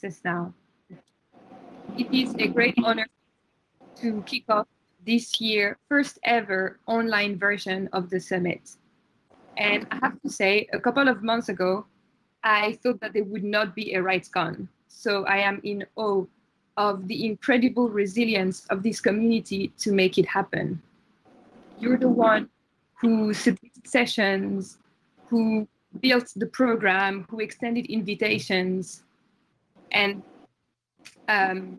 Access Now. It is a great honor to kick off this year's first ever online version of the summit. And I have to say, a couple of months ago, I thought that there would not be a RightsCon. So I am in awe of the incredible resilience of this community to make it happen. You're the one who submitted sessions, who built the program, who extended invitations, and the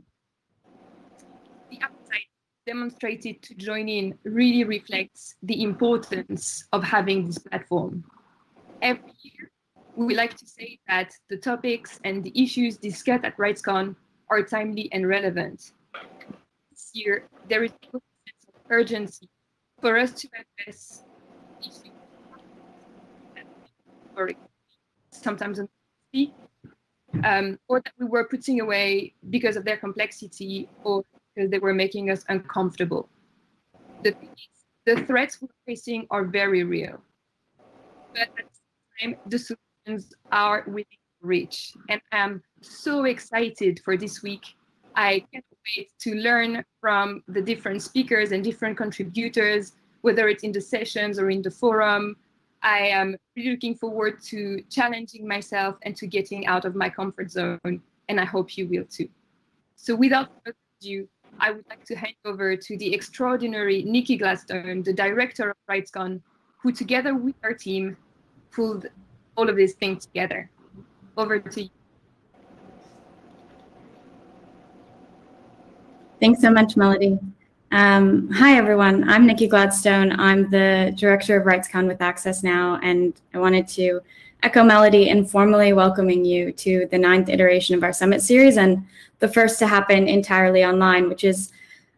appetite demonstrated to join in really reflects the importance of having this platform. Every year, we like to say that the topics and the issues discussed at RightsCon are timely and relevant. This year, there is a sense of urgency for us to address issues sometimes or that we were putting away because of their complexity or because they were making us uncomfortable. The threats we're facing are very real, but at the same time, the solutions are within reach. And I'm so excited for this week. I can't wait to learn from the different speakers and different contributors, whether it's in the sessions or in the forum. I am really looking forward to challenging myself and to getting out of my comfort zone, and I hope you will too. So without further ado, I would like to hand over to the extraordinary Nikki Gladstone, the director of RightsCon, who together with our team pulled all of these things together. Over to you. Thanks so much, Melody. Hi, everyone. I'm Nikki Gladstone. I'm the director of RightsCon with Access Now, and I wanted to echo Melody in formally welcoming you to the 9th iteration of our Summit series and the first to happen entirely online, which is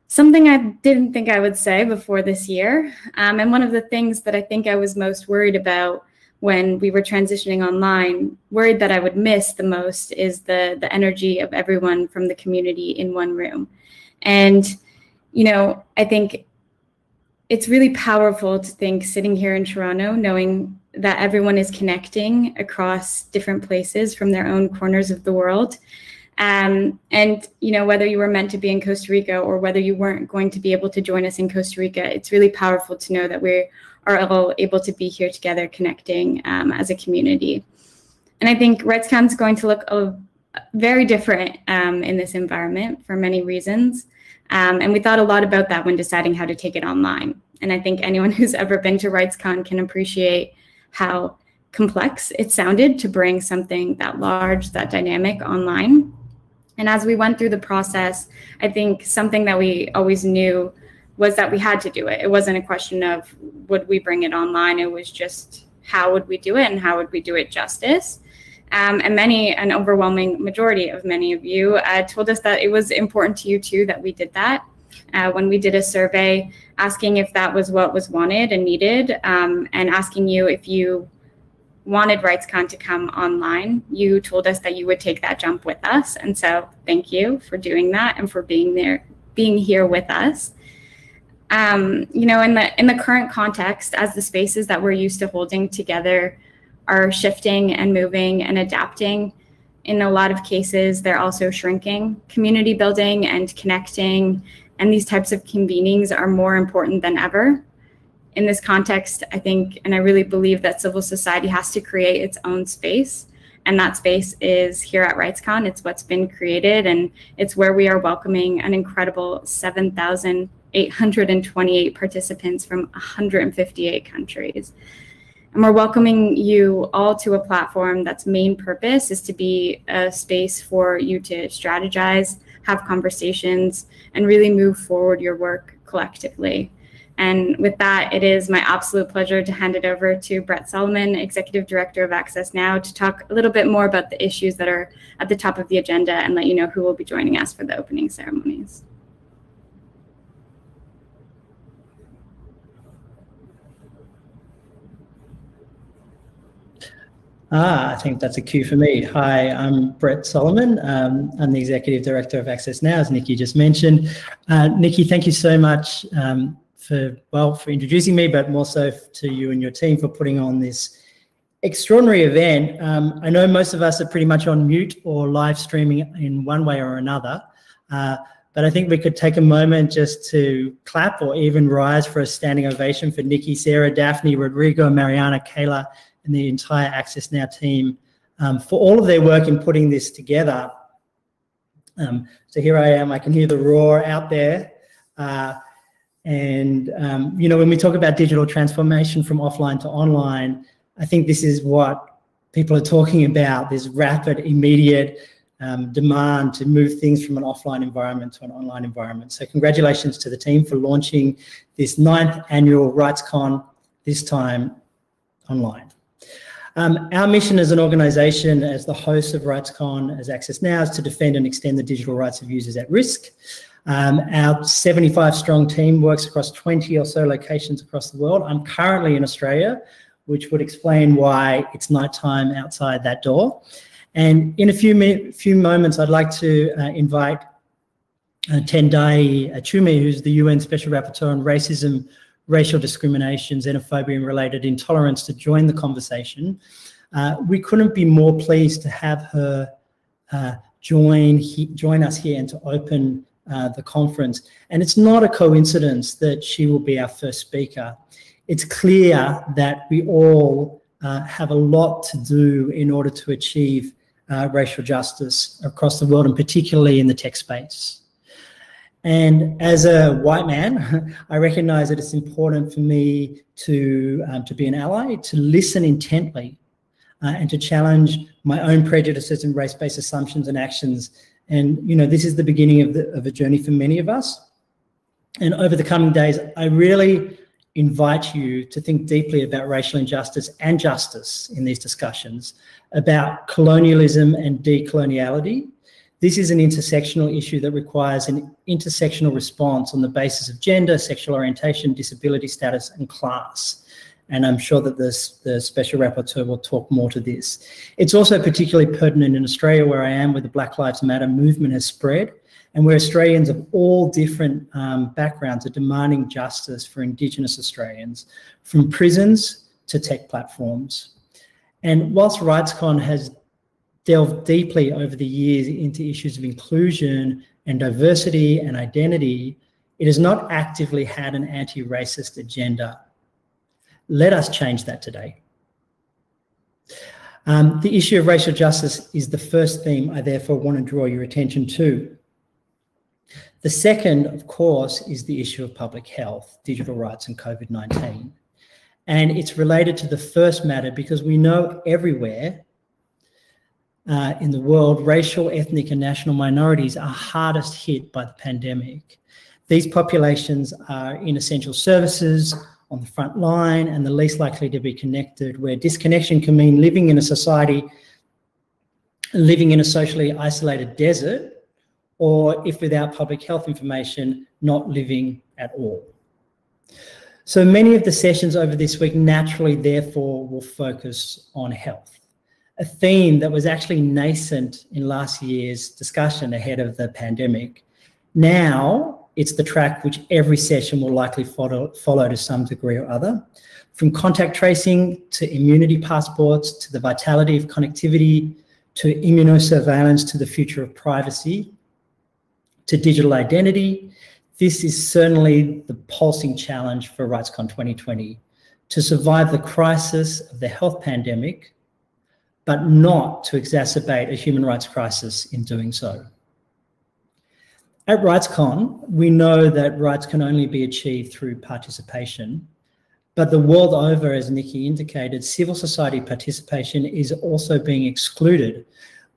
something I didn't think I would say before this year. And one of the things that I think I was most worried about when we were transitioning online, worried that I would miss the most, is the energy of everyone from the community in one room. And you know, I think it's really powerful to think sitting here in Toronto, knowing that everyone is connecting across different places from their own corners of the world. And, you know, whether you were meant to be in Costa Rica or whether you weren't going to be able to join us in Costa Rica, it's really powerful to know that we are all able to be here together connecting as a community. And I think RightsCon is going to look very different in this environment for many reasons. And we thought a lot about that when deciding how to take it online. And I think anyone who's ever been to RightsCon can appreciate how complex it sounded to bring something that large, that dynamic online. And as we went through the process, I think something that we always knew was that we had to do it. It wasn't a question of would we bring it online, it was just how would we do it and how would we do it justice. And an overwhelming majority of many of you told us that it was important to you too that we did that. When we did a survey asking if that was what was wanted and needed, and asking you if you wanted RightsCon to come online, you told us that you would take that jump with us. And so thank you for doing that and for being here with us. You know, in the current context, as the spaces that we're used to holding together are shifting and moving and adapting, in a lot of cases, they're also shrinking. Community building and connecting and these types of convenings are more important than ever. In this context, I think, and I really believe that civil society has to create its own space. And that space is here at RightsCon. It's what's been created, and it's where we are welcoming an incredible 7,828 participants from 158 countries. And we're welcoming you all to a platform that's main purpose is to be a space for you to strategize, have conversations, and really move forward your work collectively. And with that, it is my absolute pleasure to hand it over to Brett Solomon, Executive Director of Access Now, to talk a little bit more about the issues that are at the top of the agenda and let you know who will be joining us for the opening ceremonies. I think that's a cue for me. Hi, I'm Brett Solomon. I'm the Executive Director of Access Now, as Nikki just mentioned. Nikki, thank you so much for introducing me, but more so to you and your team for putting on this extraordinary event. I know most of us are pretty much on mute or live streaming in one way or another, but I think we could take a moment just to clap or even rise for a standing ovation for Nikki, Sarah, Daphne, Rodrigo, Mariana, Kayla, and the entire Access Now team for all of their work in putting this together. So here I am, I can hear the roar out there. You know, when we talk about digital transformation from offline to online, I think this is what people are talking about, this rapid, immediate demand to move things from an offline environment to an online environment. So congratulations to the team for launching this 9th annual RightsCon, this time online. Our mission as an organisation, as the host of RightsCon, as Access Now, is to defend and extend the digital rights of users at risk. Our 75-strong team works across 20 or so locations across the world. I'm currently in Australia, which would explain why it's nighttime outside that door. And in a few moments, I'd like to invite Tendai Achumi, who's the UN Special Rapporteur on Racism, Racial Discrimination, Xenophobia and Related Intolerance, to join the conversation. We couldn't be more pleased to have her join us here and to open the conference. And it's not a coincidence that she will be our first speaker. It's clear that we all have a lot to do in order to achieve racial justice across the world, and particularly in the tech space. And as a white man, I recognize that it's important for me to be an ally, to listen intently, and to challenge my own prejudices and race-based assumptions and actions. And, you know, this is the beginning of a journey for many of us. And over the coming days, I really invite you to think deeply about racial injustice and justice in these discussions, about colonialism and decoloniality. This is an intersectional issue that requires an intersectional response on the basis of gender, sexual orientation, disability status, and class. And I'm sure that the Special Rapporteur will talk more to this. It's also particularly pertinent in Australia, where I am, where the Black Lives Matter movement has spread, and where Australians of all different backgrounds are demanding justice for Indigenous Australians, from prisons to tech platforms. And whilst RightsCon has delved deeply over the years into issues of inclusion and diversity and identity, it has not actively had an anti-racist agenda. Let us change that today. The issue of racial justice is the first theme I therefore want to draw your attention to. The second, of course, is the issue of public health, digital rights, and COVID-19. And it's related to the first matter because we know everywhere in the world, racial, ethnic, and national minorities are hardest hit by the pandemic. These populations are in essential services, on the front line, and the least likely to be connected, where disconnection can mean living in a society, living in a socially isolated desert, or if without public health information, not living at all. So many of the sessions over this week naturally, therefore, will focus on health, a theme that was actually nascent in last year's discussion ahead of the pandemic. Now, it's the track which every session will likely follow to some degree or other, from contact tracing to immunity passports, to the vitality of connectivity, to immunosurveillance, to the future of privacy, to digital identity. This is certainly the pulsing challenge for RightsCon 2020, to survive the crisis of the health pandemic, but not to exacerbate a human rights crisis in doing so. At RightsCon, we know that rights can only be achieved through participation, but the world over, as Nikki indicated, civil society participation is also being excluded.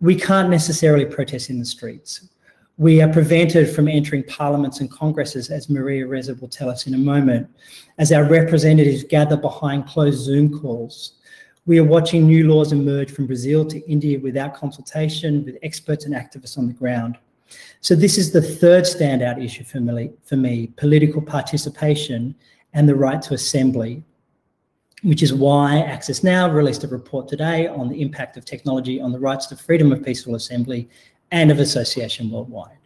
We can't necessarily protest in the streets. We are prevented from entering parliaments and congresses, as Maria Reza will tell us in a moment, as our representatives gather behind closed Zoom calls. We are watching new laws emerge from Brazil to India without consultation with experts and activists on the ground. So this is the third standout issue for me, political participation and the right to assembly, which is why Access Now released a report today on the impact of technology on the rights to freedom of peaceful assembly and of association worldwide.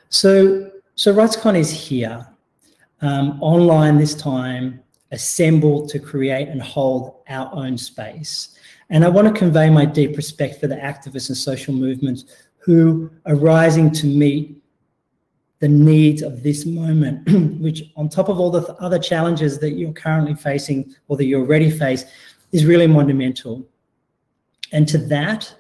So RightsCon is here, online this time, assemble to create and hold our own space. And I want to convey my deep respect for the activists and social movements who are rising to meet the needs of this moment, which on top of all the other challenges that you're currently facing or that you already face, is really monumental. And to that,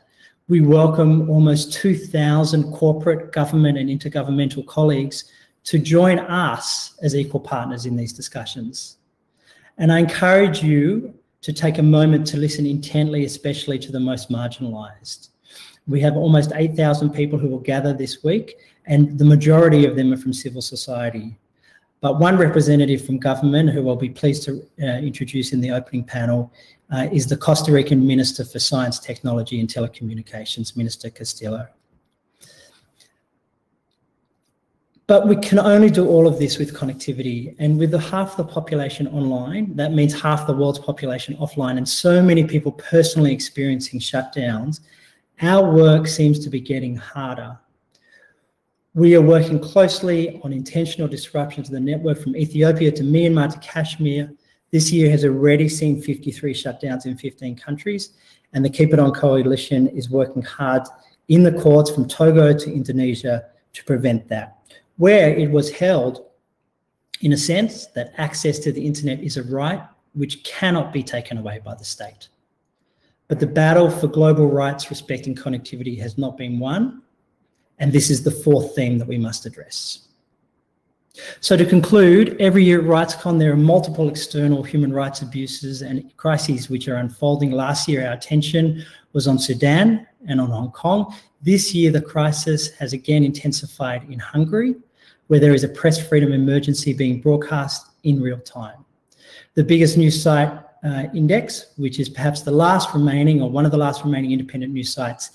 we welcome almost 2,000 corporate, government and intergovernmental colleagues to join us as equal partners in these discussions. And I encourage you to take a moment to listen intently, especially to the most marginalized. We have almost 8,000 people who will gather this week, and the majority of them are from civil society. But one representative from government, who I'll be pleased to introduce in the opening panel, is the Costa Rican Minister for Science, Technology and Telecommunications, Minister Castillo. But we can only do all of this with connectivity, and with half the population online, that means half the world's population offline, and so many people personally experiencing shutdowns, our work seems to be getting harder. We are working closely on intentional disruption to the network from Ethiopia to Myanmar to Kashmir. This year has already seen 53 shutdowns in 15 countries, and the Keep It On Coalition is working hard in the courts from Togo to Indonesia to prevent that. Where it was held, in a sense, that access to the internet is a right which cannot be taken away by the state. But the battle for global rights respecting connectivity has not been won, and this is the fourth theme that we must address. So to conclude, every year at RightsCon, there are multiple external human rights abuses and crises which are unfolding. Last year, our attention was on Sudan and on Hong Kong. This year, the crisis has again intensified in Hungary, where there is a press freedom emergency being broadcast in real time. The biggest news site, Index, which is perhaps the last remaining or one of the last remaining independent news sites,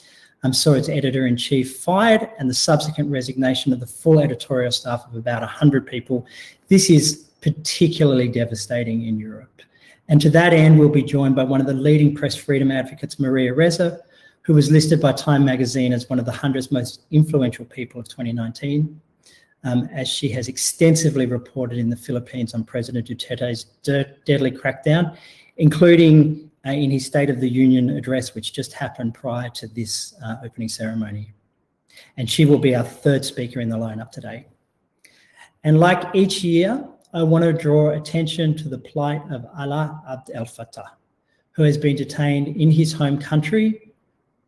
saw its editor-in-chief fired and the subsequent resignation of the full editorial staff of about 100 people. This is particularly devastating in Europe. And to that end, we'll be joined by one of the leading press freedom advocates, Maria Reza, who was listed by Time magazine as one of the 100 most influential people of 2019, as she has extensively reported in the Philippines on President Duterte's deadly crackdown, including in his State of the Union address, which just happened prior to this opening ceremony. And she will be our third speaker in the lineup today. And like each year, I want to draw attention to the plight of Alaa Abd El Fattah, who has been detained in his home country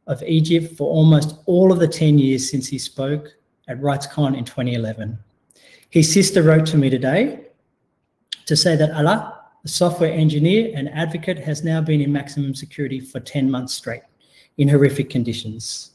of Egypt for almost all of the 10 years since he spoke at RightsCon in 2011. His sister wrote to me today to say that Alaa, a software engineer and advocate, has now been in maximum security for 10 months straight in horrific conditions.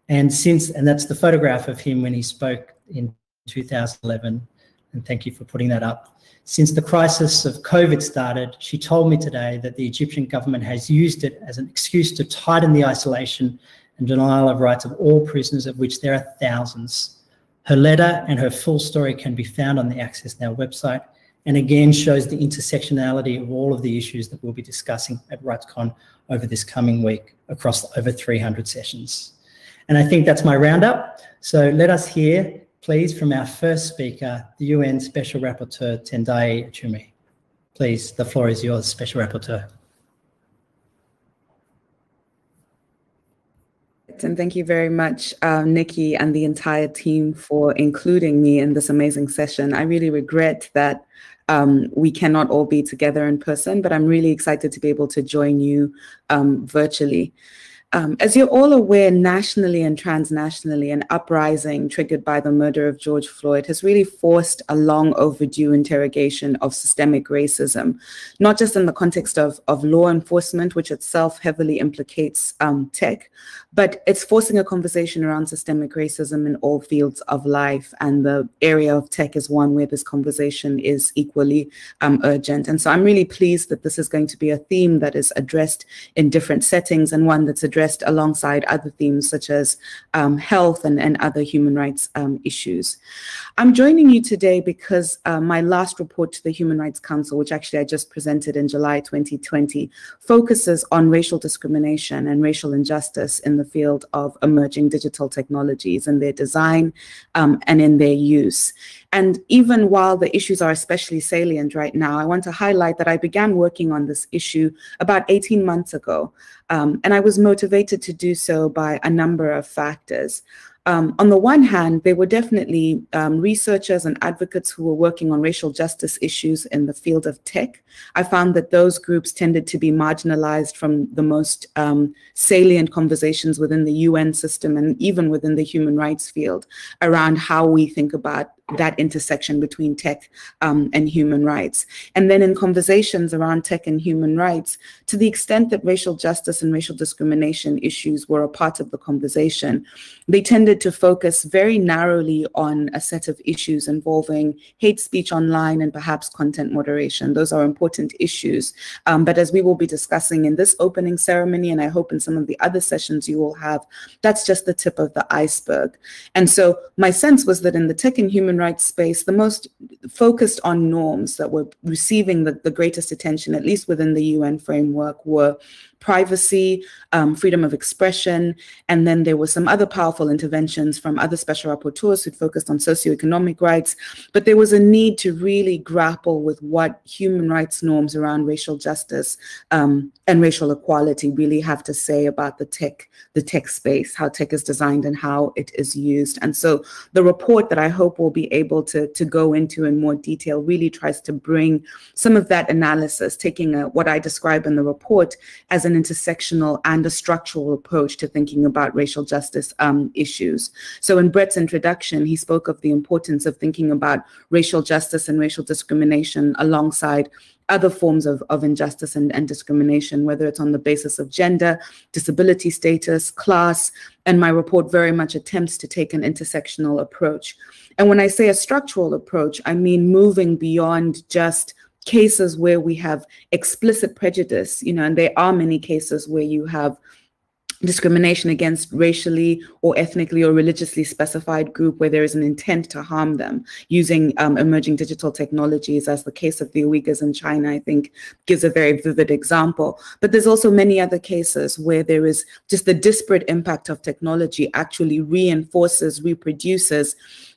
And that's the photograph of him when he spoke in 2011. And thank you for putting that up. Since the crisis of COVID started, she told me today that the Egyptian government has used it as an excuse to tighten the isolation and denial of rights of all prisoners, of which there are thousands. Her letter and her full story can be found on the Access Now website, and again shows the intersectionality of all of the issues that we'll be discussing at RightsCon over this coming week across over 300 sessions. And I think that's my roundup. So let us hear, please, from our first speaker, the UN Special Rapporteur, Tendai Achumi. Please, the floor is yours, Special Rapporteur. And thank you very much, Nikki and the entire team, for including me in this amazing session. I really regret that we cannot all be together in person, but I'm really excited to be able to join you virtually. As you're all aware, nationally and transnationally, an uprising triggered by the murder of George Floyd has really forced a long overdue interrogation of systemic racism, not just in the context of law enforcement, which itself heavily implicates tech, but it's forcing a conversation around systemic racism in all fields of life. And the area of tech is one where this conversation is equally urgent. And so I'm really pleased that this is going to be a theme that is addressed in different settings, and one that's addressed alongside other themes such as health and other human rights issues. I'm joining you today because my last report to the Human Rights Council, which actually I just presented in July 2020, focuses on racial discrimination and racial injustice in the field of emerging digital technologies and their design and in their use. And even while the issues are especially salient right now, I want to highlight that I began working on this issue about 18 months ago. And I was motivated to do so by a number of factors. On the one hand, there were definitely researchers and advocates who were working on racial justice issues in the field of tech. I found that those groups tended to be marginalized from the most salient conversations within the UN system and even within the human rights field around how we think about that intersection between tech and human rights. And then in conversations around tech and human rights, to the extent that racial justice and racial discrimination issues were a part of the conversation, they tended to focus very narrowly on a set of issues involving hate speech online and perhaps content moderation. Those are important issues. But as we will be discussing in this opening ceremony, and I hope in some of the other sessions you will have, that's just the tip of the iceberg. And so my sense was that in the tech and human rights space, the most focused on norms that were receiving the greatest attention, at least within the UN framework, were privacy, freedom of expression, and then there were some other powerful interventions from other special rapporteurs who focused on socioeconomic rights. But there was a need to really grapple with what human rights norms around racial justice and racial equality really have to say about the tech space, how tech is designed and how it is used. And so the report that I hope we'll be able to go into in more detail really tries to bring some of that analysis, taking what I describe in the report as an intersectional and a structural approach to thinking about racial justice issues. So in Brett's introduction, he spoke of the importance of thinking about racial justice and racial discrimination alongside other forms of injustice and discrimination, whether it's on the basis of gender, disability status, class, and my report very much attempts to take an intersectional approach. And when I say a structural approach, I mean moving beyond just cases where we have explicit prejudice, and there are many cases where you have discrimination against racially or ethnically or religiously specified group where there is an intent to harm them using emerging digital technologies, as the case of the Uyghurs in China, I think, gives a very vivid example. But there's also many other cases where there is just the disparate impact of technology actually reinforces, reproduces,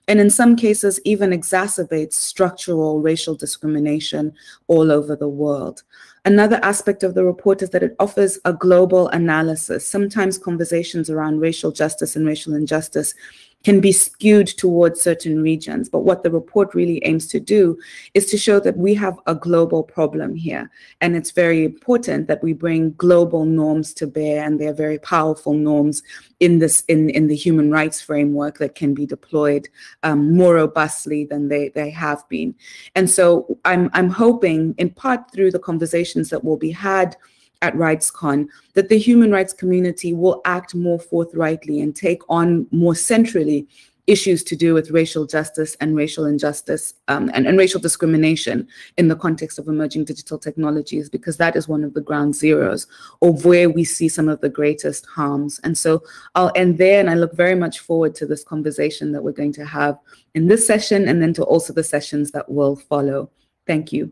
and in some cases even exacerbates structural racial discrimination all over the world. Another aspect of the report is that it offers a global analysis. Sometimes conversations around racial justice and racial injustice can be skewed towards certain regions. But what the report really aims to do is to show that we have a global problem here. And it's very important that we bring global norms to bear, and they're very powerful norms in the human rights framework that can be deployed more robustly than they have been. And so I'm hoping, in part through the conversations that will be had at RightsCon, that the human rights community will act more forthrightly and take on more centrally issues to do with racial justice and racial injustice and racial discrimination in the context of emerging digital technologies, because that is one of the ground zeros of where we see some of the greatest harms. And so I'll end there, and I look very much forward to this conversation that we're going to have in this session, and then to also the sessions that will follow. Thank you.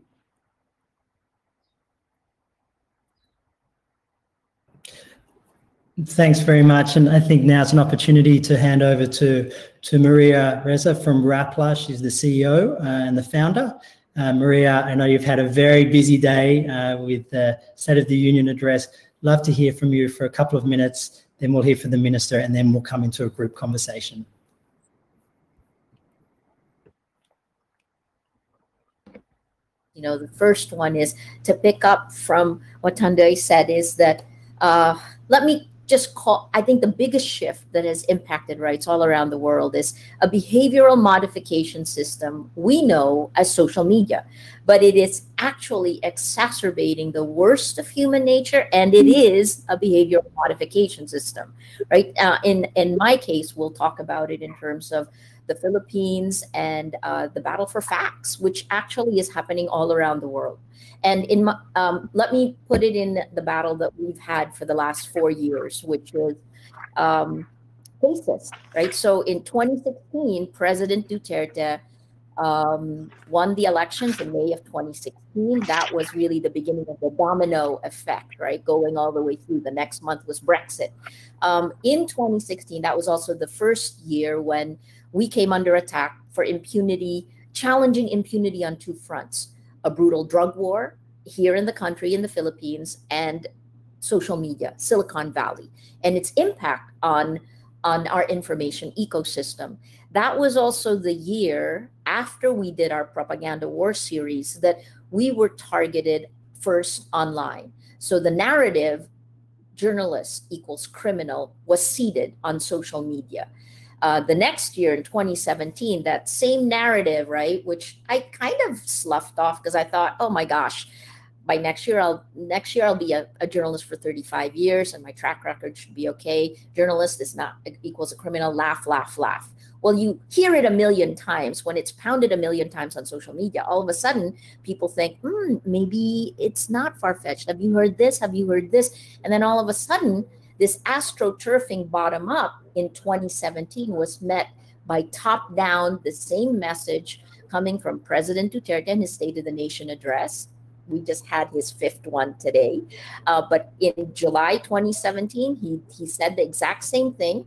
Thanks very much. And I think now's an opportunity to hand over to Maria Reza from Rappler. She's the CEO and the founder. Maria, I know you've had a very busy day with the State of the Union address. Love to hear from you for a couple of minutes, then we'll hear from the minister, and then we'll come into a group conversation. The first one is to pick up from what Tunde said, is that let me just call, I think the biggest shift that has impacted rights all around the world is a behavioral modification system we know as social media, but it is actually exacerbating the worst of human nature, and it is a behavioral modification system, right? In my case, we'll talk about it in terms of the Philippines and the battle for facts, which actually is happening all around the world. And in my, let me put it in the battle that we've had for the last 4 years, which is racist, right? So in 2016, President Duterte won the elections in May of 2016. That was really the beginning of the domino effect, right? Going all the way through. The next month was Brexit. In 2016, that was also the first year when we came under attack for impunity, challenging impunity on two fronts: a brutal drug war here in the country, in the Philippines, and social media, Silicon Valley, and its impact on our information ecosystem. That was also the year after we did our propaganda war series that we were targeted first online. So the narrative, journalist equals criminal, was seeded on social media. The next year in 2017, that same narrative, right, which I kind of sloughed off because I thought, oh my gosh, by next year I'll be a journalist for 35 years and my track record should be okay. Journalist is not equals a criminal. Laugh, laugh, laugh. Well, you hear it a million times. When it's pounded a million times on social media, all of a sudden people think, maybe it's not far-fetched. Have you heard this? Have you heard this? And then all of a sudden, this astroturfing bottom up in 2017 was met by top down, the same message coming from President Duterte in his State of the Nation address. We just had his fifth one today. But in July 2017, he said the exact same thing.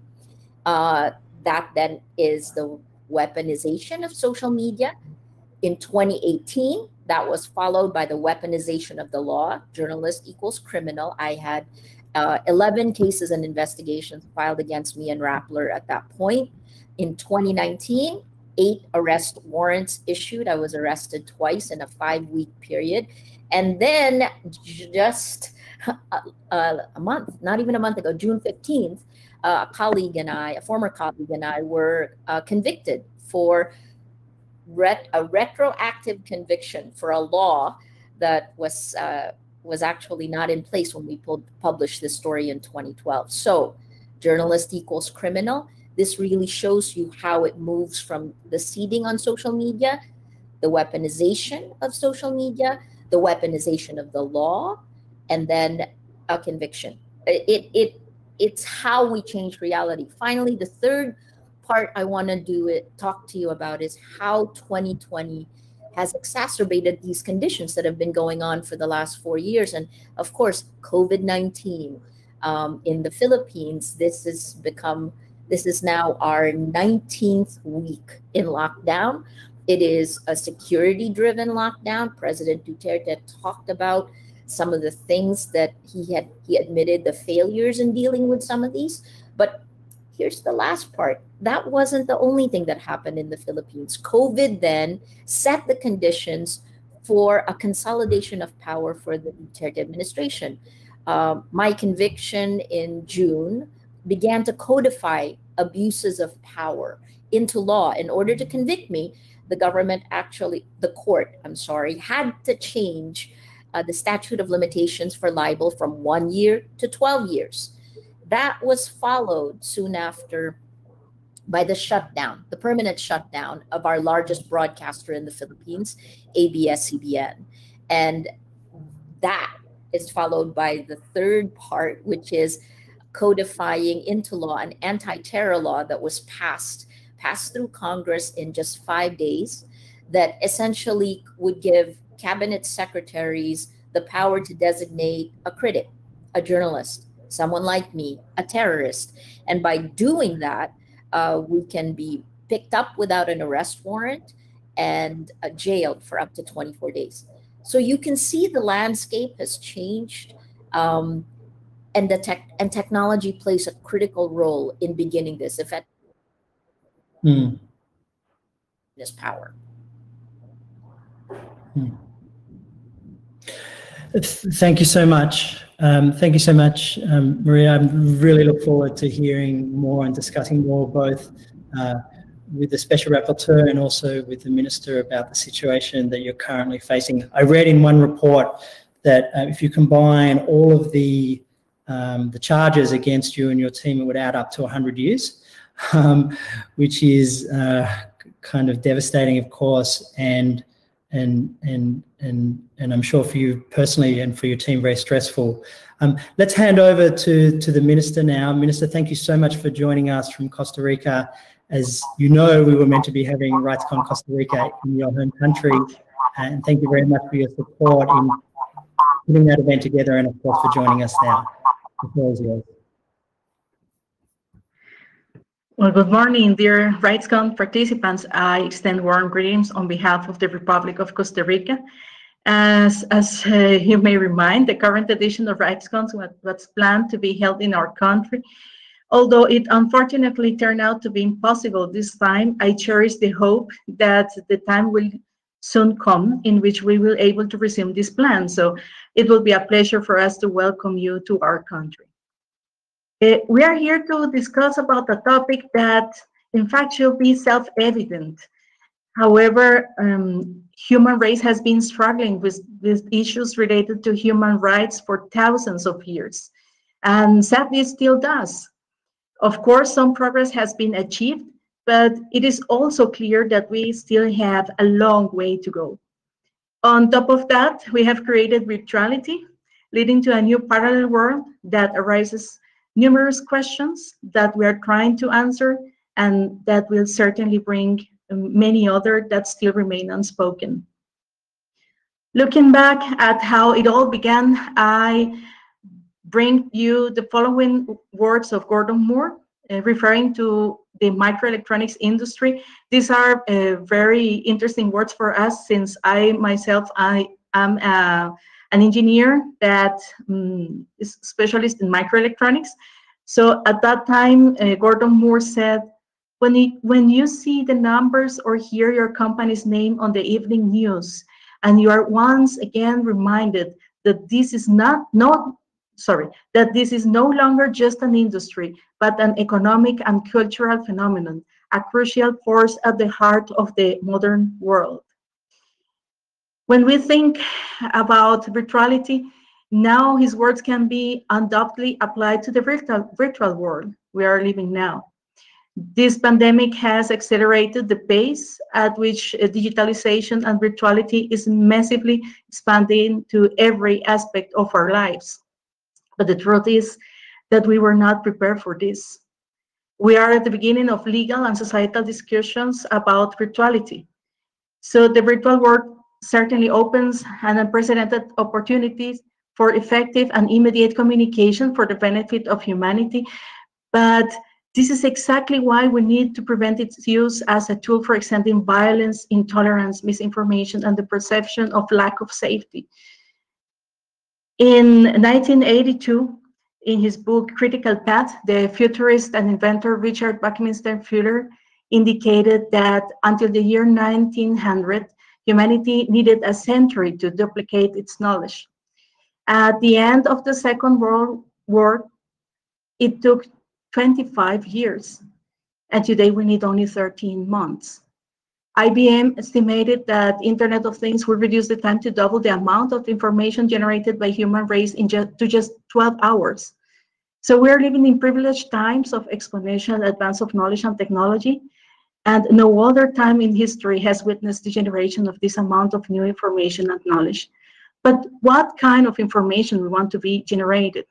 That then is the weaponization of social media. In 2018, that was followed by the weaponization of the law. Journalist equals criminal. I had 11 cases and investigations filed against me and Rappler at that point. In 2019, 8 arrest warrants issued. I was arrested twice in a 5-week period. And then just a month, not even a month ago, June 15th, a former colleague and I were convicted for a retroactive conviction for a law that was actually not in place when we published this story in 2012. So journalist equals criminal. This really shows you how it moves from the seeding on social media, the weaponization of social media, the weaponization of the law, and then a conviction. It's how we change reality. Finally, the third part I want to talk to you about is how 2020 has exacerbated these conditions that have been going on for the last 4 years. And of course, COVID-19 in the Philippines, this is now our 19th week in lockdown. It is a security-driven lockdown. President Duterte talked about some of the things that he admitted, the failures in dealing with some of these. But here's the last part. That wasn't the only thing that happened in the Philippines. COVID then set the conditions for a consolidation of power for the Duterte administration. My conviction in June began to codify abuses of power into law. In order to convict me, the court had to change the statute of limitations for libel from 1 year to 12 years. That was followed soon after by the permanent shutdown of our largest broadcaster in the Philippines, ABS-CBN. And that is followed by the third part, which is codifying into law an anti-terror law that was passed through Congress in just 5 days, that essentially would give cabinet secretaries the power to designate a critic, a journalist, someone like me, a terrorist. And by doing that, we can be picked up without an arrest warrant and jailed for up to 24 days. So you can see the landscape has changed, and technology plays a critical role in beginning this this power. Thank you so much. Thank you so much, Maria. I really look forward to hearing more and discussing more, both with the Special Rapporteur and also with the Minister, about the situation that you're currently facing. I read in one report that if you combine all of the charges against you and your team, it would add up to 100 years, which is kind of devastating, of course, and I'm sure for you personally and for your team, very stressful. Let's hand over to the Minister now. Minister, thank you so much for joining us from Costa Rica. As you know, we were meant to be having RightsCon Costa Rica in your home country, and thank you very much for your support in putting that event together, and of course for joining us now. The floor is yours. Well, good morning, dear RightsCon participants. I extend warm greetings on behalf of the Republic of Costa Rica. As you may remind, the current edition of RightsCon was planned to be held in our country. Although it unfortunately turned out to be impossible this time, I cherish the hope that the time will soon come in which we will be able to resume this plan. So it will be a pleasure for us to welcome you to our country. We are here to discuss about a topic that in fact should be self-evident. However, human race has been struggling with issues related to human rights for thousands of years, and sadly it still does. Of course, some progress has been achieved, but it is also clear that we still have a long way to go. On top of that, we have created virtuality, leading to a new parallel world that arises numerous questions that we are trying to answer, and that will certainly bring many other that still remain unspoken. Looking back at how it all began, I bring you the following words of Gordon Moore, referring to the microelectronics industry. These are very interesting words for us, since I myself, I am an engineer that is specialist in microelectronics. So at that time, Gordon Moore said, when you see the numbers or hear your company's name on the evening news, and you are once again reminded that this is that this is no longer just an industry, but an economic and cultural phenomenon, a crucial force at the heart of the modern world. When we think about virtuality, now his words can be undoubtedly applied to the virtual world we are living now. This pandemic has accelerated the pace at which digitalization and virtuality is massively expanding to every aspect of our lives. But the truth is that we were not prepared for this. We are at the beginning of legal and societal discussions about virtuality. So the virtual world certainly opens an unprecedented opportunities for effective and immediate communication for the benefit of humanity. But this is exactly why we need to prevent its use as a tool for extending violence, intolerance, misinformation, and the perception of lack of safety. In 1982, in his book Critical Path, the futurist and inventor Richard Buckminster Fuller indicated that until the year 1900, humanity needed a century to duplicate its knowledge. At the end of the Second World War, it took 25 years, and today we need only 13 months. IBM estimated that Internet of Things will reduce the time to double the amount of information generated by human race to just 12 hours. So we're living in privileged times of exponential advance of knowledge and technology, and no other time in history has witnessed the generation of this amount of new information and knowledge. But what kind of information we want to be generated?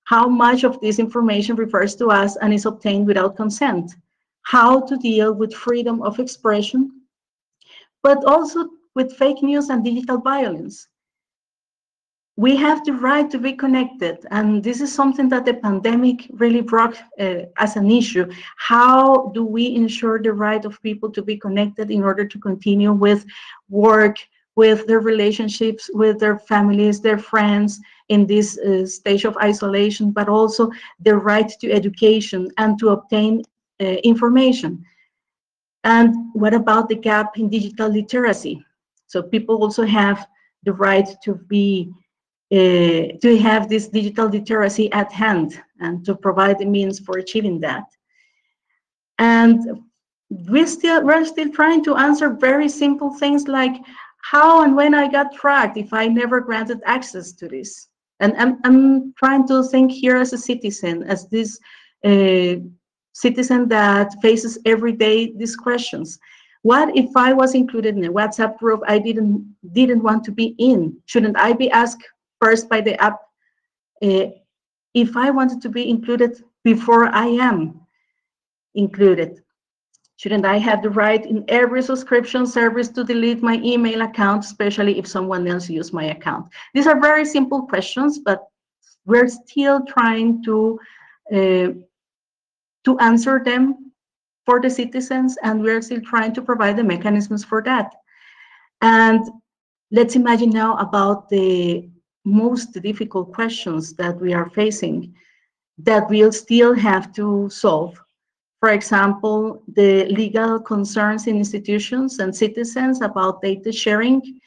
How much of this information refers to us and is obtained without consent? How to deal with freedom of expression, but also with fake news and digital violence. We have the right to be connected, and this is something that the pandemic really brought as an issue. How do we ensure the right of people to be connected in order to continue with work, with their relationships, with their families, their friends in this stage of isolation, but also the right to education and to obtain information? And what about the gap in digital literacy? So people also have the right to have this digital literacy at hand and to provide the means for achieving that. And we're still trying to answer very simple things like how and when I got tracked if I never granted access to this. And I'm trying to think here as a citizen, as this citizen that faces every day these questions. What if I was included in a WhatsApp group I didn't want to be in? Shouldn't I be asked first by the app if I wanted to be included before I am included? Shouldn't I have the right in every subscription service to delete my email account, especially if someone else used my account? These are very simple questions, but we're still trying to answer them for the citizens, and we're still trying to provide the mechanisms for that. And let's imagine now about the most difficult questions that we are facing that we'll still have to solve. For example, the legal concerns in institutions and citizens about data sharing.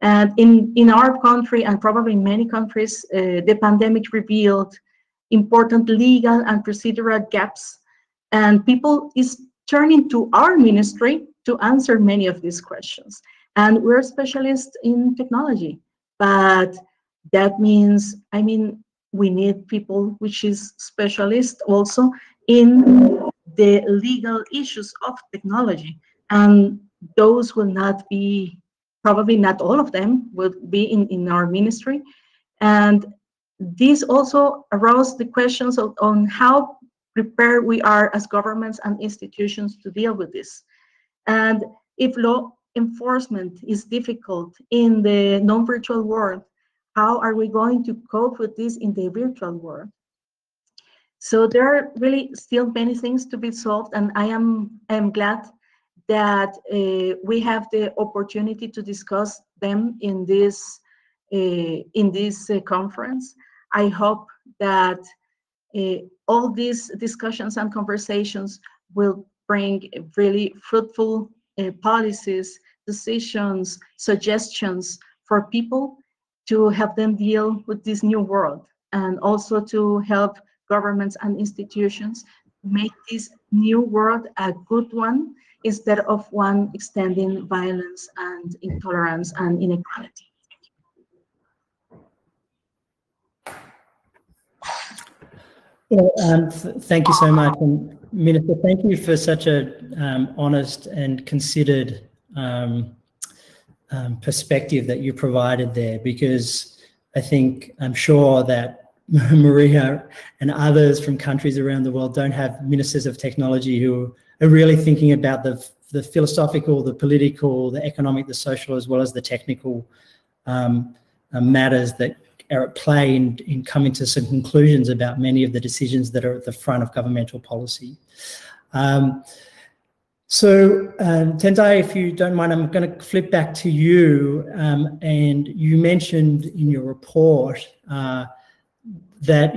And in our country, and probably in many countries, the pandemic revealed important legal and procedural gaps. And people is turning to our ministry to answer many of these questions. And we're specialists in technology, but that means, we need people which is specialists also in the legal issues of technology. And those will not be, probably not all of them will be in our ministry. And this also aroused the questions on how prepared we are as governments and institutions to deal with this. And if law enforcement is difficult in the non-virtual world, how are we going to cope with this in the virtual world? So there are really still many things to be solved, and I am glad that we have the opportunity to discuss them in this conference. I hope that all these discussions and conversations will bring really fruitful policies, decisions, suggestions for people to help them deal with this new world, and also to help governments and institutions make this new world a good one instead of one extending violence and intolerance and inequality. Well, thank you so much. And Minister, thank you for such a honest and considered perspective that you provided there, because I'm sure that Maria and others from countries around the world don't have ministers of technology who are really thinking about the philosophical, the political, the economic, the social, as well as the technical matters that are at play in coming to some conclusions about many of the decisions that are at the front of governmental policy. So Tendai, if you don't mind, I'm going to flip back to you. And you mentioned in your report that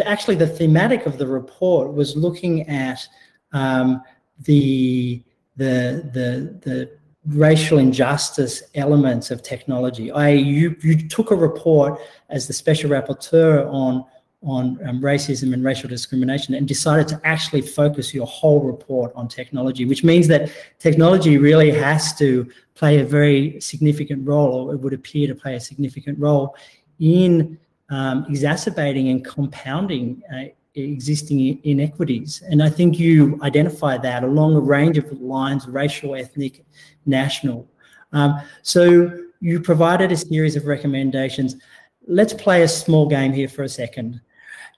actually the thematic of the report was looking at the racial injustice elements of technology. You took a report as the special rapporteur on racism and racial discrimination and decided to actually focus your whole report on technology, which means that technology really has to play a very significant role, or it would appear to play a significant role in exacerbating and compounding existing inequities. And I think you identify that along a range of lines: racial, ethnic, national. So you provided a series of recommendations. Let's play a small game here for a second.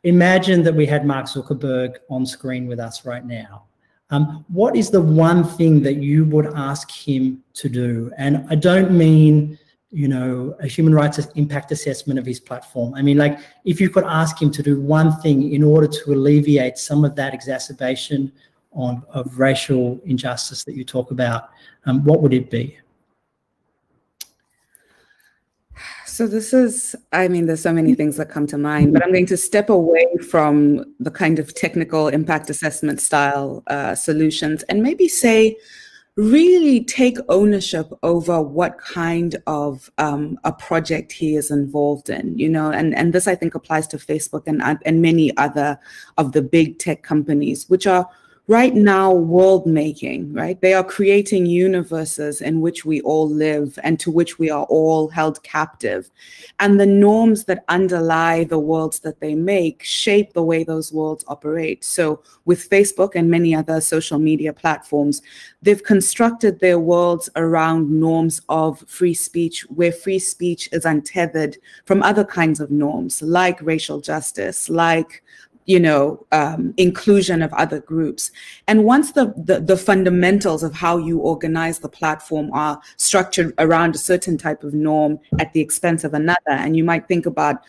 Imagine that we had Mark Zuckerberg on screen with us right now. What is the one thing that you would ask him to do? And I don't mean, a human rights impact assessment of his platform. I mean, like, if you could ask him to do one thing in order to alleviate some of that exacerbation of racial injustice that you talk about, what would it be? So there's so many things that come to mind, but I'm going to step away from the kind of technical impact assessment style solutions and maybe say, really take ownership over what kind of a project he is involved in, and this I think applies to Facebook and many other of the big tech companies, which are right now world making, right? They are creating universes in which we all live and to which we are all held captive. And the norms that underlie the worlds that they make shape the way those worlds operate. So with Facebook and many other social media platforms, they've constructed their worlds around norms of free speech, where free speech is untethered from other kinds of norms, like racial justice, like inclusion of other groups. And once the fundamentals of how you organize the platform are structured around a certain type of norm at the expense of another, and you might think about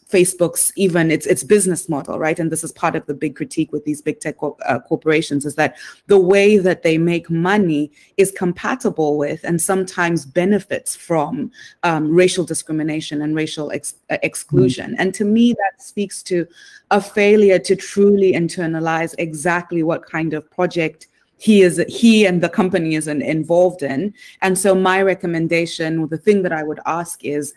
Facebook's even its business model, right? And this is part of the big critique with these big tech corporations, is that the way that they make money is compatible with and sometimes benefits from racial discrimination and racial exclusion. And to me, that speaks to a failure to truly internalize exactly what kind of project he and the company is involved in. And so my recommendation, the thing that I would ask is,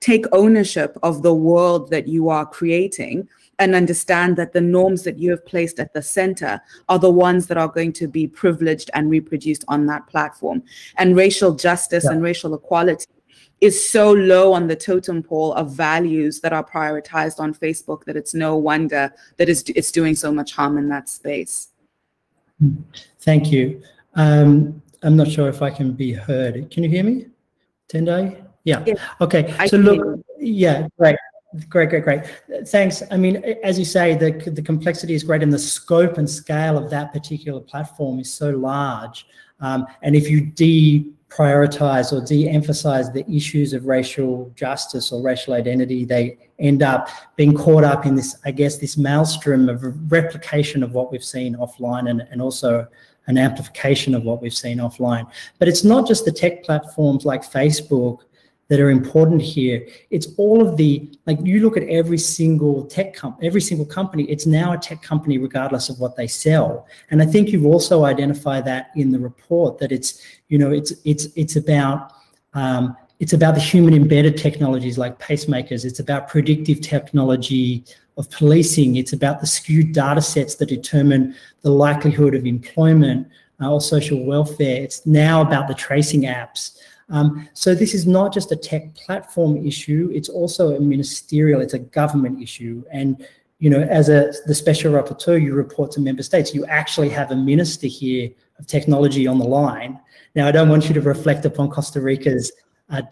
take ownership of the world that you are creating and understand that the norms that you have placed at the center are the ones that are going to be privileged and reproduced on that platform. And racial justice and racial equality is so low on the totem pole of values that are prioritized on Facebook that it's no wonder that it's doing so much harm in that space. Thank you. I'm not sure if I can be heard. Can you hear me, Tendai? Yeah. Okay. So look, yeah, great. Thanks. I mean, as you say, the complexity is great and the scope and scale of that particular platform is so large. And if you deprioritize or de-emphasize the issues of racial justice or racial identity, they end up being caught up in this, I guess, this maelstrom of replication of what we've seen offline and also an amplification of what we've seen offline. But it's not just the tech platforms like Facebook that are important here. It's all of the, like, you look at every single company, it's now a tech company regardless of what they sell. And I think you've also identified that in the report, that it's, you know, it's about the human embedded technologies like pacemakers. It's about predictive technology of policing. It's about the skewed data sets that determine the likelihood of employment or social welfare. It's now about the tracing apps. So this is not just a tech platform issue, it's also a ministerial, it's a government issue. And, you know, as the special rapporteur, you report to member states, you actually have a minister here of technology on the line. Now, I don't want you to reflect upon Costa Rica's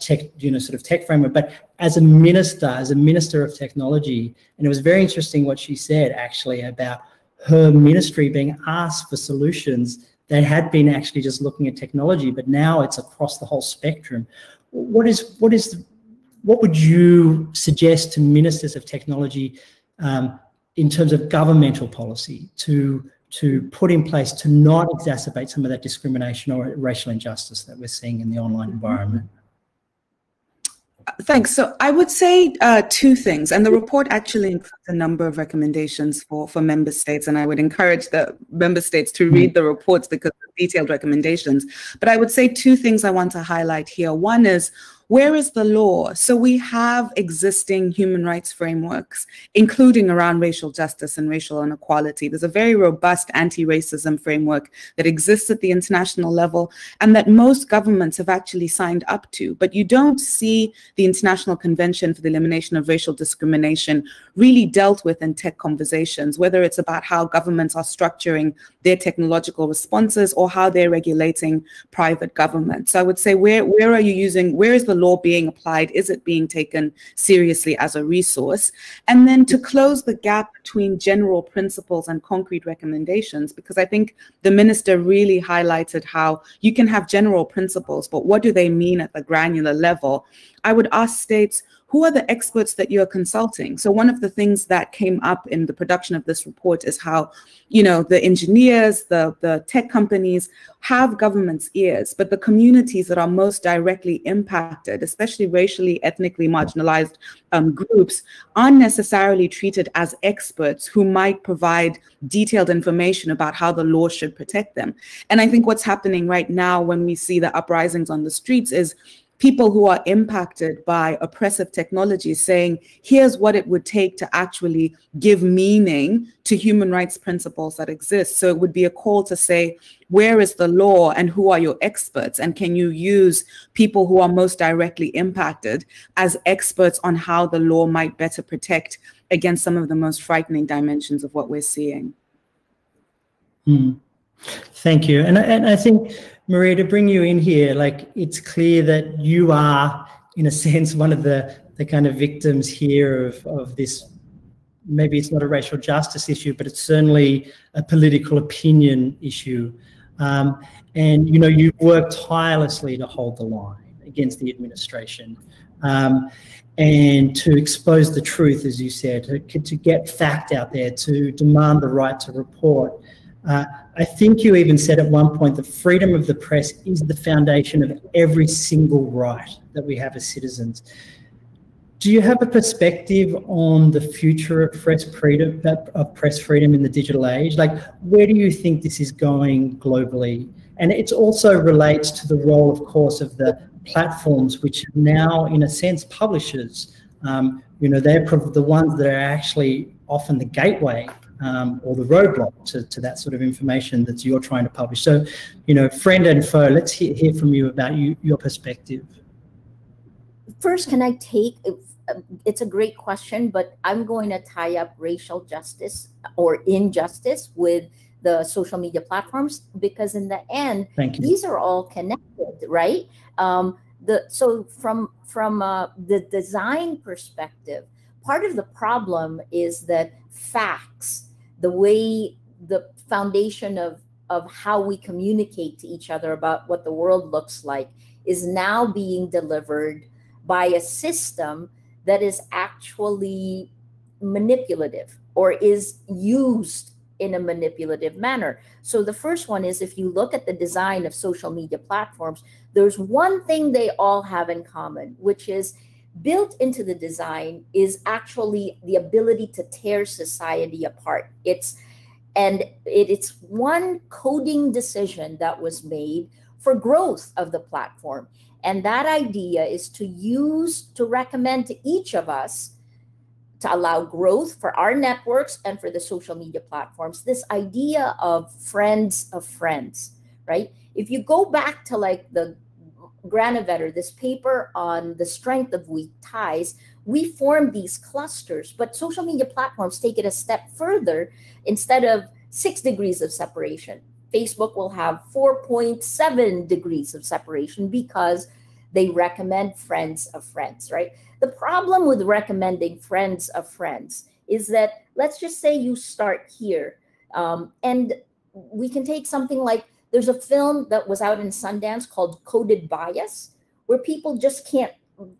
tech framework, but as a minister of technology, and it was very interesting what she said actually about her ministry being asked for solutions. They had been actually just looking at technology, but now it's across the whole spectrum. What would you suggest to ministers of technology in terms of governmental policy to put in place to not exacerbate some of that discrimination or racial injustice that we're seeing in the online environment? Thanks. So I would say two things, and the report actually includes a number of recommendations for member states, and I would encourage the member states to read the reports because of detailed recommendations. But I would say two things I want to highlight here. One is, where is the law? So we have existing human rights frameworks, including around racial justice and racial inequality. There's a very robust anti-racism framework that exists at the international level and that most governments have actually signed up to. But you don't see the International Convention for the Elimination of Racial Discrimination really dealt with in tech conversations, whether it's about how governments are structuring their technological responses or how they're regulating private government. So I would say, where is the law being applied? Is it being taken seriously as a resource? And then to close the gap between general principles and concrete recommendations, because I think the minister really highlighted how you can have general principles, but what do they mean at the granular level? I would ask states, who are the experts that you're consulting? So one of the things that came up in the production of this report is how, you know, the engineers, the tech companies have government's ears, but the communities that are most directly impacted, especially racially, ethnically marginalized groups, aren't necessarily treated as experts who might provide detailed information about how the law should protect them. And I think what's happening right now when we see the uprisings on the streets is people who are impacted by oppressive technologies saying, here's what it would take to actually give meaning to human rights principles that exist. So it would be a call to say, where is the law and who are your experts? And can you use people who are most directly impacted as experts on how the law might better protect against some of the most frightening dimensions of what we're seeing? Thank you. And I think, Maria, to bring you in here, like, it's clear that you are, in a sense, one of the kind of victims here of this. Maybe it's not a racial justice issue, but it's certainly a political opinion issue. And, you know, you've worked tirelessly to hold the line against the administration. and to expose the truth, as you said, to get fact out there, to demand the right to report. I think you even said at one point that freedom of the press is the foundation of every single right that we have as citizens. Do you have a perspective on the future of press freedom in the digital age? Like, where do you think this is going globally? And it also relates to the role, of course, of the platforms, which are now, in a sense, publishers. You know, they're the ones that are actually often the gateway or the roadblock to that sort of information that you're trying to publish. So, you know, friend and foe, let's hear from you about your perspective. First, can I take, it's a great question, but I'm going to tie up racial justice or injustice with the social media platforms, because in the end, these are all connected, right? So from the design perspective, part of the problem is that facts, the way the foundation of how we communicate to each other about what the world looks like, is now being delivered by a system that is actually manipulative or is used in a manipulative manner. So the first one is, if you look at the design of social media platforms, there's one thing they all have in common, which is built into the design is actually the ability to tear society apart. It's one coding decision that was made for growth of the platform. And that idea is to recommend to each of us, to allow growth for our networks and for the social media platforms, this idea of friends of friends, right? If you go back to like the Granovetter, this paper on the strength of weak ties, we form these clusters, but social media platforms take it a step further. Instead of 6 degrees of separation, Facebook will have 4.7 degrees of separation because they recommend friends of friends, right? The problem with recommending friends of friends is that, let's just say you start here, and we can take something like, there's a film that was out in Sundance called Coded Bias, where people just can't,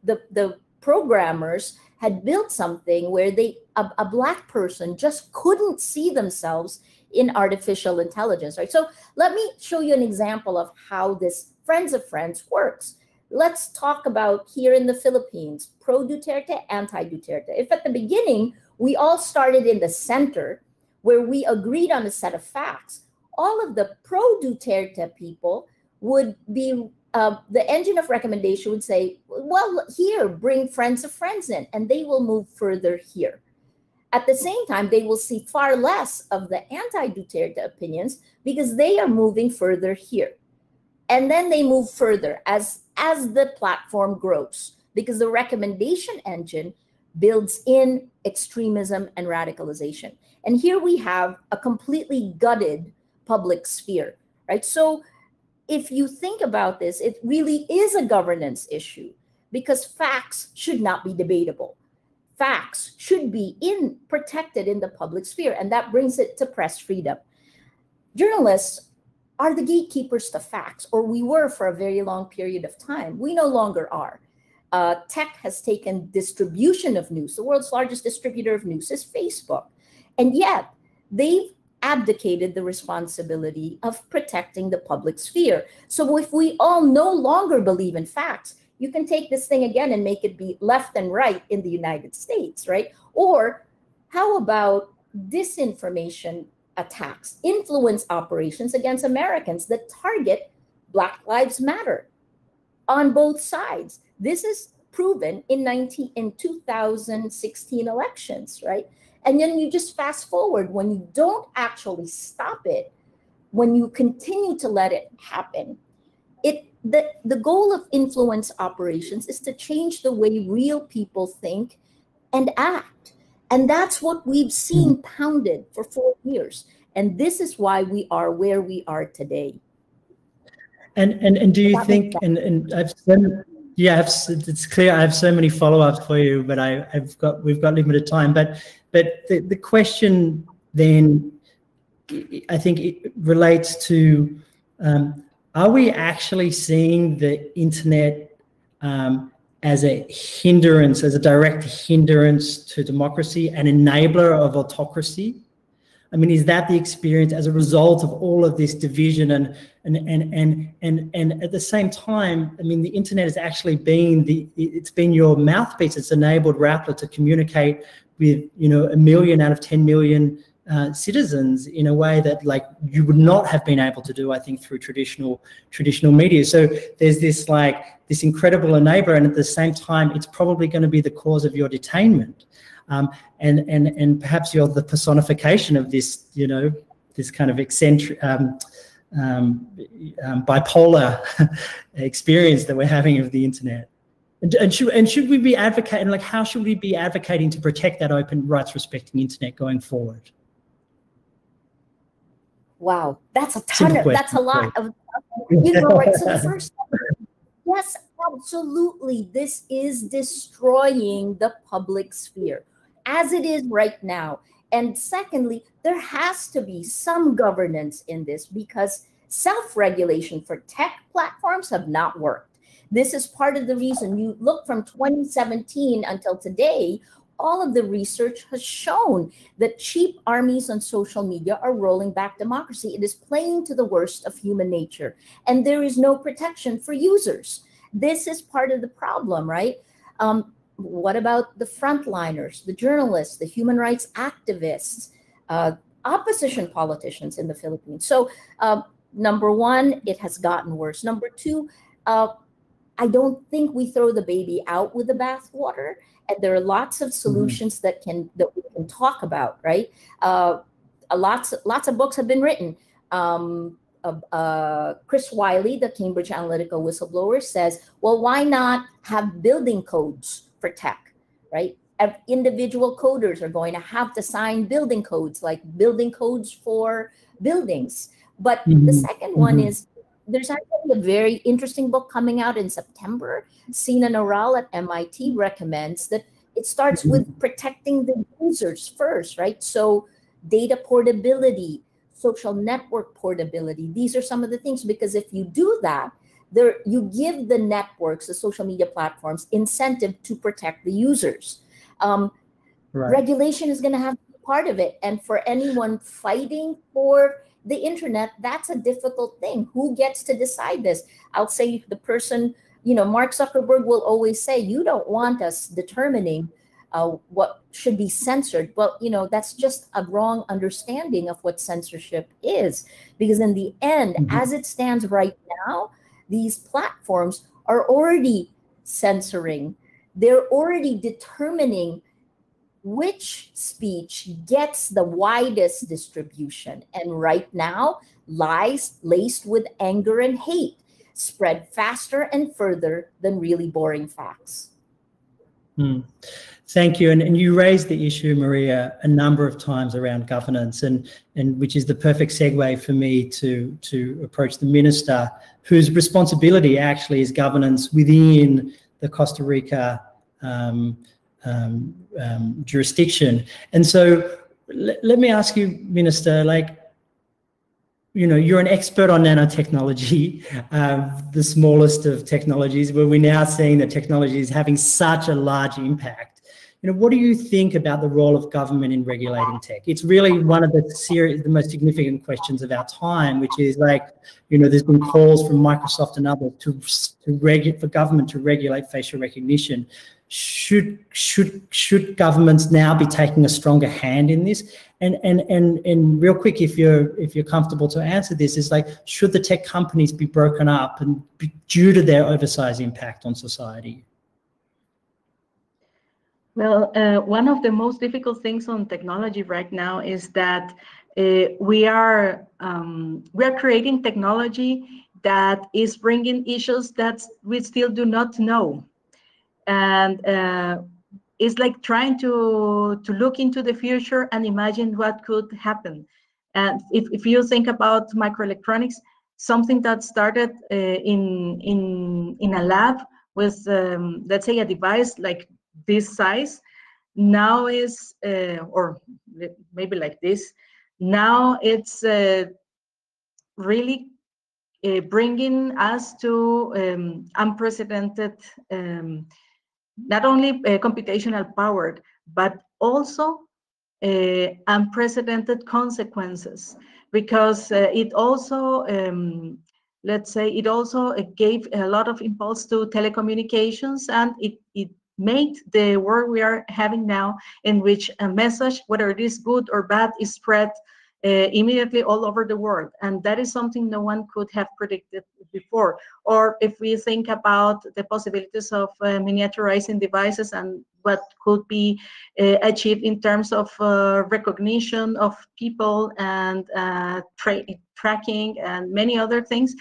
the programmers had built something where a Black person just couldn't see themselves in artificial intelligence, right? So let me show you an example of how this friends of friends works. Let's talk about here in the Philippines, pro-Duterte, anti-Duterte. If at the beginning, we all started in the center where we agreed on a set of facts, all of the pro-Duterte people would be, the engine of recommendation would say, well, here, bring friends of friends in, and they will move further here. At the same time, they will see far less of the anti-Duterte opinions because they are moving further here. And then they move further as the platform grows, because the recommendation engine builds in extremism and radicalization. And here we have a completely gutted public sphere, right? So if you think about this, it really is a governance issue, because facts should not be debatable. Facts should be protected in the public sphere, and that brings it to press freedom. Journalists are the gatekeepers to facts, or we were for a very long period of time. We no longer are. Tech has taken distribution of news. The world's largest distributor of news is Facebook. And yet they've abdicated the responsibility of protecting the public sphere. So if we all no longer believe in facts, you can take this thing again and make it be left and right in the United States, right? Or how about disinformation attacks, influence operations against Americans that target Black Lives Matter on both sides? This is proven in 2016 elections, right? And then you just fast forward, when you don't actually stop it, when you continue to let it happen, the goal of influence operations is to change the way real people think and act. And that's what we've seen pounded for 4 years. And this is why we are where we are today. And do you think, and I've said, yeah, it's clear I have so many follow-ups for you, but we've got limited time. But the question then, I think it relates are we actually seeing the internet as a hindrance, as a direct hindrance to democracy, an enabler of autocracy? I mean, is that the experience as a result of all of this division? And at the same time, I mean, the internet has actually been it's been your mouthpiece. It's enabled Rappler to communicate with, you know, 1 million out of 10 million citizens in a way that, like, you would not have been able to do, I think, through traditional media. So there's this, like, this incredible enabler, and at the same time, it's probably going to be the cause of your detainment. And perhaps you're the personification of this, you know, this kind of eccentric, bipolar experience that we're having of the internet. And should we be advocating, like, how should we be advocating to protect that open, rights respecting internet going forward? Wow, that's a ton of, that's a lot of, you know, right? So the first, yes, absolutely, this is destroying the public sphere as it is right now. And secondly, there has to be some governance in this, because self-regulation for tech platforms have not worked. This is part of the reason. You look from 2017 until today, all of the research has shown that cheap armies on social media are rolling back democracy. It is playing to the worst of human nature, and there is no protection for users. This is part of the problem, right? What about the frontliners, the journalists, the human rights activists, opposition politicians in the Philippines? So number one, it has gotten worse. Number two, I don't think we throw the baby out with the bathwater. And there are lots of solutions that we can talk about, right? Lots of books have been written. Chris Wiley, the Cambridge Analytica whistleblower, says, well, why not have building codes for tech, right? Individual coders are going to have to sign building codes, like building codes for buildings. But the second one is, there's actually a very interesting book coming out in September. Sina Noral at MIT recommends that it starts with protecting the users first, right? So data portability, social network portability, these are some of the things, because if you do that, you give the networks, the social media platforms, incentive to protect the users. Regulation is going to have to be part of it. And for anyone fighting for the internet, that's a difficult thing. Who gets to decide this? I'll say the person, you know, Mark Zuckerberg will always say, you don't want us determining what should be censored. Well, you know, that's just a wrong understanding of what censorship is. Because in the end, as it stands right now, these platforms are already censoring. They're already determining which speech gets the widest distribution. And right now, lies laced with anger and hate spread faster and further than really boring facts. Thank you. And you raised the issue, Maria, a number of times around governance, and which is the perfect segue for me to approach the minister, whose responsibility actually is governance within the Costa Rica jurisdiction. And so let me ask you, Minister, like, you know, you're an expert on nanotechnology, the smallest of technologies, where we're now seeing that technology is having such a large impact. You know, what do you think about the role of government in regulating tech? It's really one of the most significant questions of our time, which is, like, you know, there's been calls from Microsoft and others for government to regulate facial recognition. Should governments now be taking a stronger hand in this? And real quick, if you're comfortable to answer this, is like, should the tech companies be broken up and due to their oversized impact on society? Well, one of the most difficult things on technology right now is that we are creating technology that is bringing issues that we still do not know, and it's like trying to look into the future and imagine what could happen. And if you think about microelectronics, something that started in a lab with let's say a device like this size, now is or maybe like this, now it's really bringing us to unprecedented not only computational powered, but also unprecedented consequences, because it also, let's say, it also gave a lot of impulse to telecommunications, and it made the world we are having now, in which a message, whether it is good or bad, is spread immediately all over the world. And that is something no one could have predicted before. Or if we think about the possibilities of miniaturizing devices and what could be achieved in terms of recognition of people and tracking and many other things,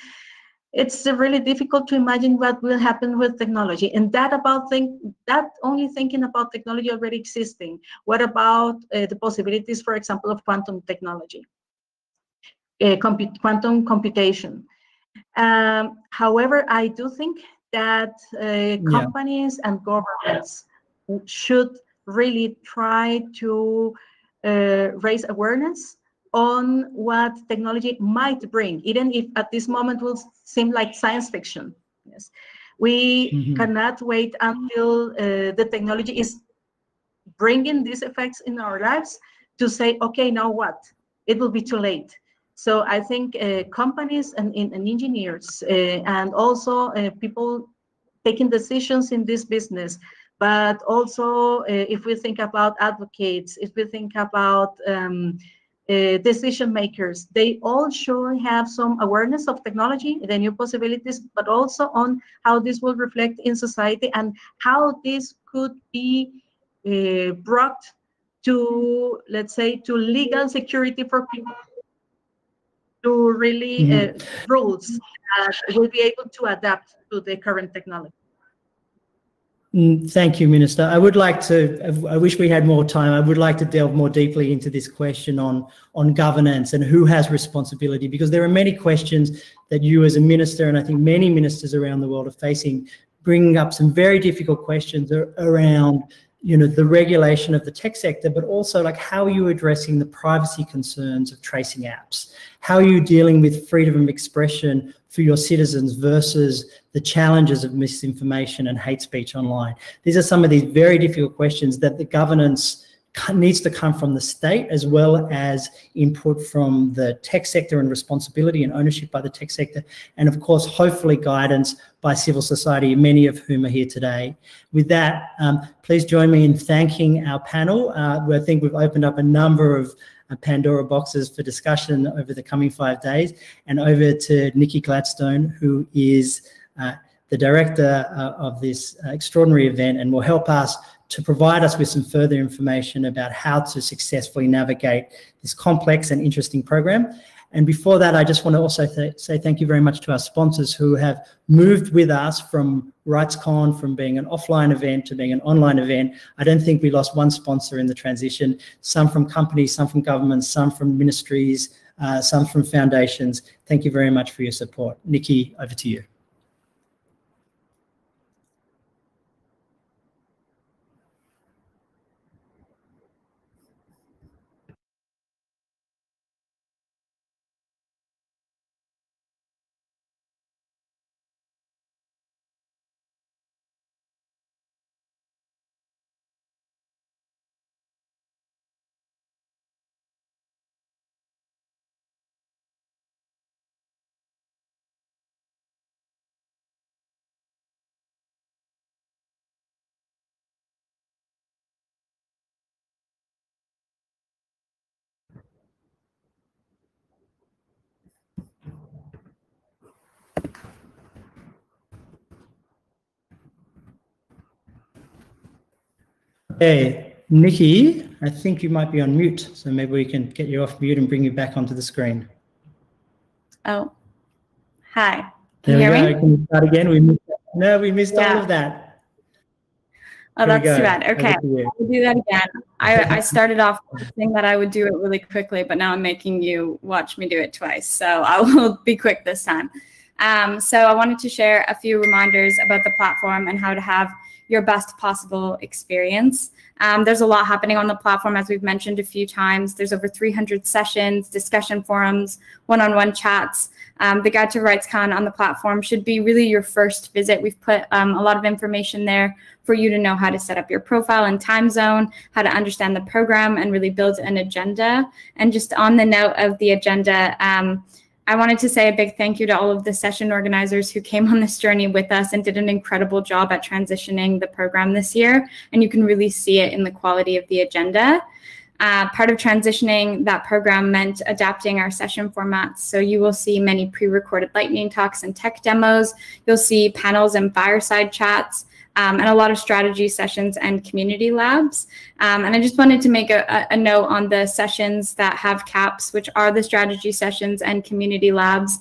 it's really difficult to imagine what will happen with technology. And that only thinking about technology already existing. What about the possibilities, for example, of quantum technology, quantum computation? However, I do think that companies and governments should really try to raise awareness on what technology might bring, even if at this moment will seem like science fiction. Yes, we cannot wait until the technology is bringing these effects in our lives to say, okay, now what? It will be too late. So I think companies and engineers and also people taking decisions in this business, but also if we think about advocates, if we think about decision makers, they all should have some awareness of technology, the new possibilities, but also on how this will reflect in society and how this could be brought to, let's say, to legal security for people, to really rules that will be able to adapt to the current technology. Thank you, Minister. I wish we had more time. I would like to delve more deeply into this question on governance and who has responsibility, because there are many questions that you as a minister, and I think many ministers around the world are facing, bringing up some very difficult questions around, the regulation of the tech sector, but also like how are you addressing the privacy concerns of tracing apps? How are you dealing with freedom of expression for your citizens versus the challenges of misinformation and hate speech online? These are some of these very difficult questions that the governance needs to come from the state, as well as input from the tech sector and responsibility and ownership by the tech sector, and of course, hopefully guidance by civil society, many of whom are here today. With that, please join me in thanking our panel. I think we've opened up a number of Pandora boxes for discussion over the coming 5 days, and over to Nikki Gladstone, who is the director of this extraordinary event and will help us to provide us with some further information about how to successfully navigate this complex and interesting program. And before that, I just want to also say thank you very much to our sponsors who have moved with us from RightsCon, from being an offline event to being an online event. I don't think we lost one sponsor in the transition, some from companies, some from governments, some from ministries, some from foundations. Thank you very much for your support. Nikki, over to you. Hey, Nikki, I think you might be on mute, so maybe we can get you off mute and bring you back onto the screen. Oh, hi. Can you hear me? Can you start again? We missed all of that. Oh, that's too bad. Okay, I'll do that again. I started off saying that I would do it really quickly, but now I'm making you watch me do it twice. So I will be quick this time. So I wanted to share a few reminders about the platform and how to have your best possible experience. There's a lot happening on the platform, as we've mentioned a few times. There's over 300 sessions, discussion forums, one-on-one chats. The Guide to RightsCon on the platform should be really your first visit. We've put a lot of information there for you to know how to set up your profile and time zone, how to understand the program, and really build an agenda. And just on the note of the agenda, I wanted to say a big thank you to all of the session organizers who came on this journey with us and did an incredible job at transitioning the program this year. And you can really see it in the quality of the agenda. Part of transitioning that program meant adapting our session formats. So you will see many pre-recorded lightning talks and tech demos. You'll see panels and fireside chats. And a lot of strategy sessions and community labs. And I just wanted to make a note on the sessions that have caps, which are the strategy sessions and community labs.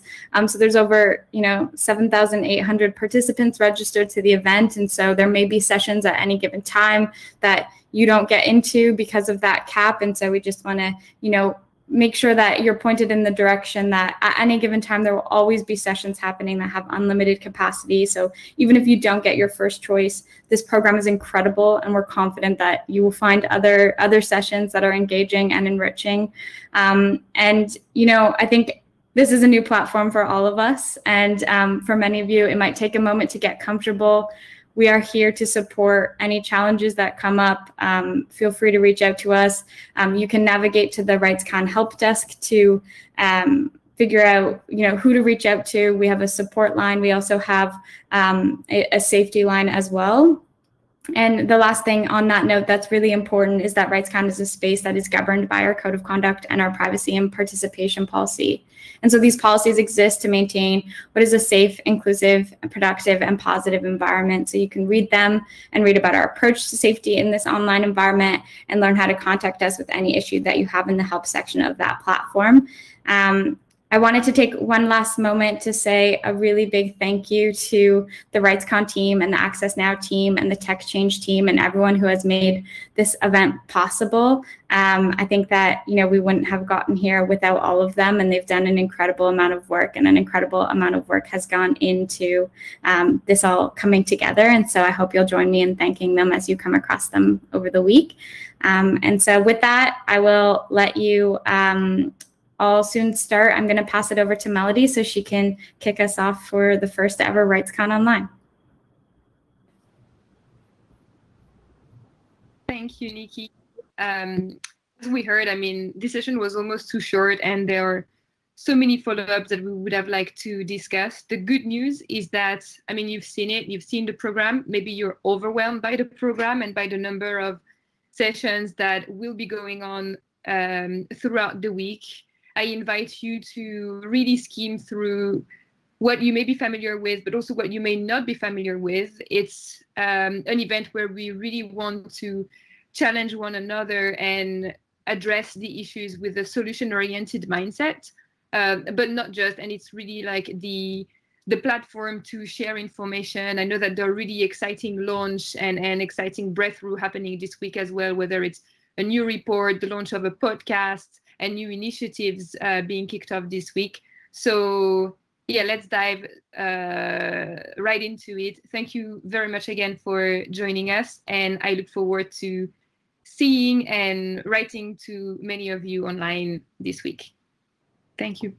So there's over 7,800 participants registered to the event. And so there may be sessions at any given time that you don't get into because of that cap. And so we just want to, make sure that you're pointed in the direction that at any given time, there will always be sessions happening that have unlimited capacity. So even if you don't get your first choice, this program is incredible, and we're confident that you will find other sessions that are engaging and enriching. And, I think this is a new platform for all of us. And for many of you, it might take a moment to get comfortable. We are here to support any challenges that come up. Feel free to reach out to us. You can navigate to the RightsCon help desk to figure out, who to reach out to. We have a support line. We also have a safety line as well. And the last thing on that note that's really important is that RightsCon is a space that is governed by our code of conduct and our privacy and participation policy. And so these policies exist to maintain what is a safe, inclusive, productive, and positive environment. So you can read them and read about our approach to safety in this online environment and learn how to contact us with any issue that you have in the help section of that platform. I wanted to take one last moment to say a really big thank you to the RightsCon team and the Access Now team and the Tech Change team and everyone who has made this event possible. I think that, we wouldn't have gotten here without all of them, and they've done an incredible amount of work, and an incredible amount of work has gone into this all coming together. And so I hope you'll join me in thanking them as you come across them over the week. And so with that, I will let you I'll soon start. I'm going to pass it over to Melody so she can kick us off for the first ever RightsCon Online. Thank you, Nikki. As we heard, this session was almost too short, and there are so many follow-ups that we would have liked to discuss. The good news is that, you've seen it, you've seen the program. Maybe you're overwhelmed by the program and by the number of sessions that will be going on throughout the week. I invite you to really skim through what you may be familiar with, but also what you may not be familiar with. It's an event where we really want to challenge one another and address the issues with a solution-oriented mindset, but not just. And it's really like the platform to share information. I know that there are really exciting launch and exciting breakthrough happening this week as well, whether it's a new report, the launch of a podcast, and new initiatives being kicked off this week. So yeah, let's dive right into it. Thank you very much again for joining us. And I look forward to seeing and writing to many of you online this week. Thank you.